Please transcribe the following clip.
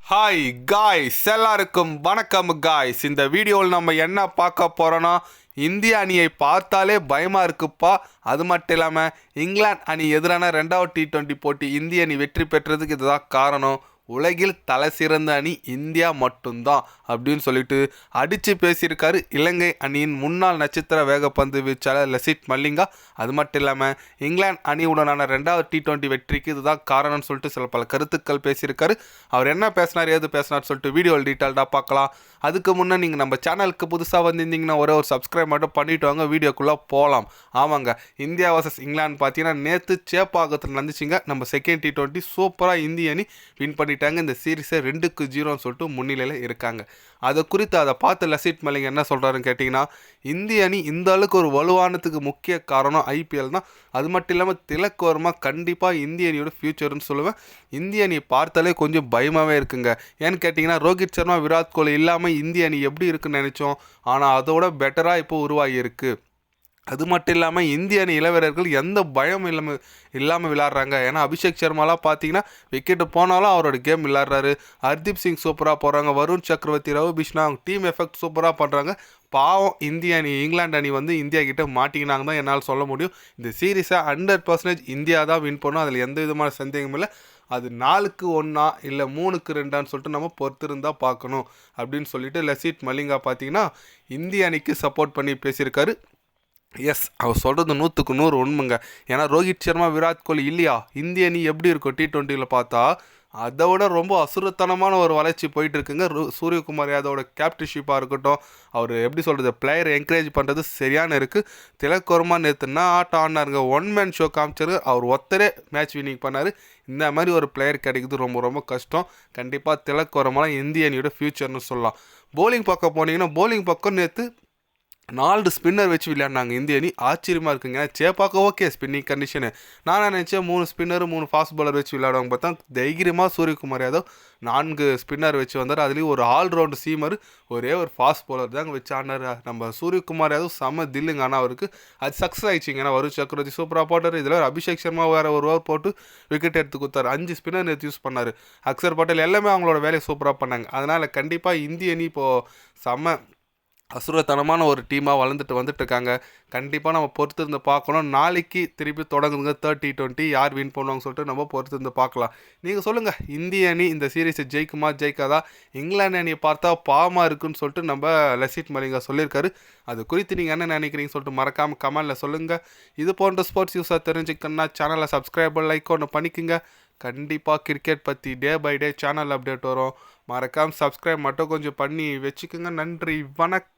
Hi guys, எல்லாருக்கும் வணக்கம் guys. இந்த வீடியோவில் நம்ம என்ன பார்க்க போகிறோன்னா, இந்திய அணியை பார்த்தாலே பயமாக இருக்குப்பா. அது மட்டும் இல்லாமல் இங்கிலாந்து அணி எதிரான 2வது T20 போட்டி இந்திய அணி வெற்றி பெற்றதுக்கு இதுதான் காரணம். உலகில் தலை சிறந்த அணி இந்தியா மட்டும்தான் அப்படின்னு சொல்லிட்டு அடித்து பேசியிருக்காரு இலங்கை அணியின் முன்னாள் நட்சத்திர வேகப்பந்து வீச்சாளர் லசித் மல்லிங்கா. அது மட்டும் இல்லாமல் இங்கிலாந்து அணியுடனான 2வது T20 வெற்றிக்கு இதுதான் காரணம்னு சொல்லிட்டு சில பல கருத்துக்கள் பேசியிருக்காரு. அவர் என்ன பேசினார், ஏது பேசினார் சொல்லிட்டு வீடியோவில் டீட்டெயில்டாக பார்க்கலாம். அதுக்கு முன்னே நீங்கள் நம்ம சேனலுக்கு புதுசாக வந்திருந்தீங்கன்னா ஒரே ஒரு சப்ஸ்கிரைப் மட்டும் பண்ணிவிட்டு வாங்க, வீடியோக்குள்ளே போகலாம். ஆமாங்க, இந்தியா வர்சஸ் இங்கிலாந்து பார்த்தீங்கன்னா நேற்று சேப்பாக்கத்தில் நடந்துச்சுங்க. நம்ம செகண்ட் T20 சூப்பராக இந்திய அணி வின் பண்ணி இந்த சீரீஸை 2-0 சொல்லிட்டு முன்னிலையில் இருக்காங்க. அதை குறித்து அதை பார்த்து லசித் மலிங்க என்ன சொல்கிறாருன்னு கேட்டிங்கன்னா, இந்திய அணி இந்த அளவுக்கு ஒரு வலுவானதுக்கு முக்கிய காரணம் IPL தான். அது மட்டும் இல்லாமல் திலக் வர்மா கண்டிப்பாக இந்திய அணியோட ஃபியூச்சர்னு சொல்லுவேன். இந்திய அணி பார்த்தாலே கொஞ்சம் பயமாகவே இருக்குங்க. ஏன்னு கேட்டிங்கன்னா, ரோஹித் சர்மா விராட் கோலி இல்லாமல் இந்திய அணி எப்படி இருக்குன்னு நினச்சோம், ஆனால் அதோட பெட்டராக இப்போ உருவாகி இருக்குது. அது மட்டும் இல்லாமல் இந்திய அணி இளவீரர்கள் எந்த பயம் இல்லாமல் விளையாடுறாங்க. ஏன்னா அபிஷேக் சர்மாலாம் பார்த்தீங்கன்னா விக்கெட்டு போனாலும் அவரோட கேம் விளையாடுறாரு. ஹர்தீப் சிங் சூப்பராக போகிறாங்க. வருண் சக்கரவர்த்தி, ரவி பிஷ்ணா அவங்க டீம் எஃபெக்ட் சூப்பராக பண்ணுறாங்க. பாவம் இந்திய அணி இங்கிலாந்து அணி இந்தியா கிட்ட மாட்டிக்கினாங்க தான் என்னால் சொல்ல முடியும். இந்த சீரீஸை 100% இந்தியா தான் வின் பண்ணும், அதில் எந்த விதமான சந்தேகமும் இல்லை. அது 4-1 இல்லை 3-2 சொல்லிட்டு நம்ம பொறுத்திருந்தால் பார்க்கணும் அப்படின்னு சொல்லிட்டு லசித் மலிங்கா பார்த்தீங்கன்னா இந்திய அணிக்கு சப்போர்ட் பண்ணி பேசியிருக்காரு. எஸ், அவர் சொல்கிறது 100க்கு 100 உண்மைங்க. ஏன்னா ரோஹித் சர்மா விராட் கோலி இல்லையா, இந்திய அணி எப்படி இருக்கும் T20யில் பார்த்தா அதை விட ரொம்ப அசுரத்தனமான ஒரு வளர்ச்சி போயிட்டு இருக்குங்க. சூரியகுமார் யாதவோட கேப்டன்ஷிப்பாக இருக்கட்டும், அவர் எப்படி சொல்கிறது, பிளேயரை என்கரேஜ் பண்ணுறது சரியான இருக்குது. திலக் வர்மா நேற்றுனா ஆட்டம் ஆடினாருங்க. 1 மேன் ஷோ காமிச்சாரு. அவர் ஒத்தரே மேட்ச் வின்னிங் பண்ணார். இந்த மாதிரி ஒரு பிளேயர் கிடைக்குது ரொம்ப ரொம்ப கஷ்டம். கண்டிப்பாக திலக் வர்மாலாம் இந்திய அணியோட ஃபியூச்சர்னு சொல்லலாம். போலிங் பக்கம் போனீங்கன்னா, போலிங் பக்கம் நேற்று 4 ஸ்பின்னர் வச்சு விளையாடினாங்க இந்திய அணி. ஆச்சரியமாக இருக்குங்க. Chepauk okay spinning condition. நான் நினச்சேன் 3 ஸ்பின்னர் 3 ஃபாஸ்ட் பாலர் வச்சு விளையாடுவாங்க. பார்த்தா தைரியமாக சூரியகுமார் யாதவ் 4 ஸ்பின்னர் வச்சு வந்தார். அதுலேயும் ஒரு ஆல்ரவுண்டு சீமர், ஒரே ஒரு ஃபாஸ்ட் பாலர் தாங்க வச்சு ஆடினார். நம்ம சூரியகுமார் யாதவ் செம்ம தில்லுங்க. ஆனால் அவருக்கு அது சக்ஸஸ் ஆகிடுச்சிங்க. ஏன்னா வருண் சக்கரவர்த்தி சூப்பராக போட்டார். இதில் ஒரு அபிஷேக் சர்மா வேறு ஒரு ஓவர் போட்டு விக்கெட் எடுத்து கொடுத்தாரு. 5 ஸ்பின்னர் நேற்று யூஸ் பண்ணார். அக்சர் பட்டேல் எல்லாமே அவங்களோட வேலையை சூப்பராக பண்ணாங்க. அதனால் கண்டிப்பாக இந்திய அணி இப்போது செம்ம அசுரத்தனமான ஒரு டீமாக வந்துட்டு இருக்காங்க. கண்டிப்பாக நம்ம பொறுத்திருந்து பார்க்கணும். நாளைக்கு திருப்பி தொடங்குதுங்க 3rd T20. யார் வின் பண்ணுவாங்க சொல்லிட்டு நம்ம பொறுத்திருந்து பார்க்கலாம். நீங்கள் சொல்லுங்கள், இந்திய அணி இந்த சீரீஸை ஜெயிக்குமா ஜெயிக்காதா? இங்கிலாந்து அணியை பார்த்தா பாவமாக இருக்குன்னு சொல்லிட்டு நம்ம லசித் மலிங்கா சொல்லியிருக்காரு. அது குறித்து நீங்கள் என்ன நினைக்கிறீங்க சொல்லிட்டு மறக்காமல் கமெண்டில் சொல்லுங்கள். இது போன்ற ஸ்போர்ட்ஸ் யூஸாக தெரிஞ்சுக்கணுன்னா சேனலை சப்ஸ்கிரைப் லைக் ஒன்று பண்ணிக்கோங்க. கண்டிப்பாக கிரிக்கெட் பற்றி day by day channel update வரும். மறக்காமல் சப்ஸ்கிரைப் மட்டும் கொஞ்சம் பண்ணி வச்சுக்கோங்க. நன்றி, வணக்கம்.